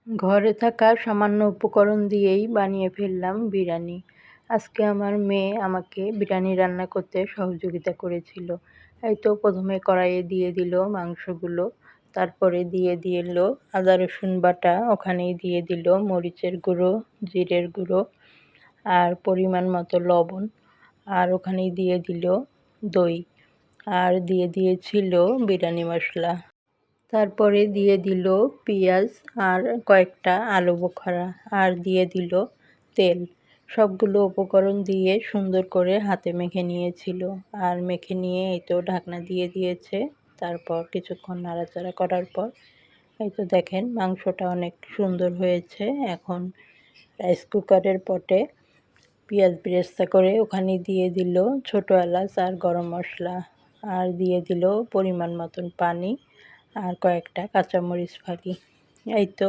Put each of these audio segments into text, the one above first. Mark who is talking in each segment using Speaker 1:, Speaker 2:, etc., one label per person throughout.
Speaker 1: ঘরে থাকা সামান্য উপকরণ দিয়েই বানিয়ে ফেললাম বিরিয়ানি। আজকে আমার মেয়ে আমাকে বিরিয়ানি রান্না করতে সহযোগিতা করেছিল। এই তো প্রথমে কড়াইয়ে দিয়ে দিল মাংসগুলো, তারপরে দিয়ে দিল আদা রসুন বাটা, ওখানেই দিয়ে দিল মরিচের গুঁড়ো, জিরের গুঁড়ো আর পরিমাণ মতো লবণ, আর ওখানেই দিয়ে দিল দই, আর দিয়ে দিয়েছিল বিরিয়ানি মশলা। তারপরে দিয়ে দিল পেঁয়াজ আর কয়েকটা আলু বোখারা, আর দিয়ে দিল তেল। সবগুলো উপকরণ দিয়ে সুন্দর করে হাতে মেখে নিয়েছিল, আর মেখে নিয়ে এই তো ঢাকনা দিয়ে দিয়েছে। তারপর কিছুক্ষণ নাড়াচাড়া করার পর এই তো দেখেন মাংসটা অনেক সুন্দর হয়েছে। এখন রাইস কুকারের পটে পেঁয়াজ বেরেস্তা করে ওখানে দিয়ে দিল ছোটো এলাচ আর গরম মশলা, আর দিয়ে দিল পরিমাণ মতন পানি আর কয়েকটা কাঁচামরিচ ফালি। এই তো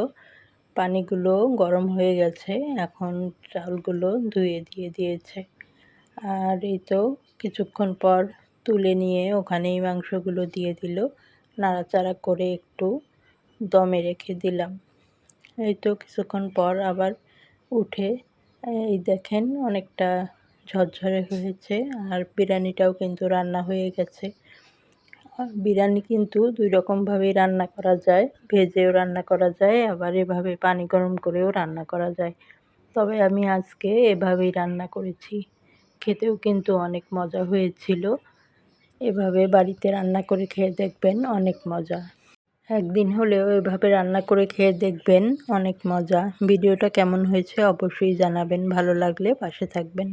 Speaker 1: পানিগুলো গরম হয়ে গেছে, এখন চালগুলো ধুয়ে দিয়ে দিয়েছে। আর এই তো কিছুক্ষণ পর তুলে নিয়ে ওখানেই মাংসগুলো দিয়ে দিল, নাড়াচাড়া করে একটু দমে রেখে দিলাম। এই তো কিছুক্ষণ পর আবার উঠে এই দেখেন অনেকটা ঝরঝরে হয়েছে, আর বিরিয়ানিটাও কিন্তু রান্না হয়ে গেছে। বিরিয়ানি কিন্তু দুই রকমভাবেই রান্না করা যায়, ভেজেও রান্না করা যায়, আবার এভাবে পানি গরম করেও রান্না করা যায়। তবে আমি আজকে এভাবেই রান্না করেছি, খেতেও কিন্তু অনেক মজা হয়েছিল। এভাবে বাড়িতে রান্না করে খেয়ে দেখবেন, অনেক মজা। একদিন হলেও এভাবে রান্না করে খেয়ে দেখবেন, অনেক মজা। ভিডিওটা কেমন হয়েছে অবশ্যই জানাবেন, ভালো লাগলে পাশে থাকবেন।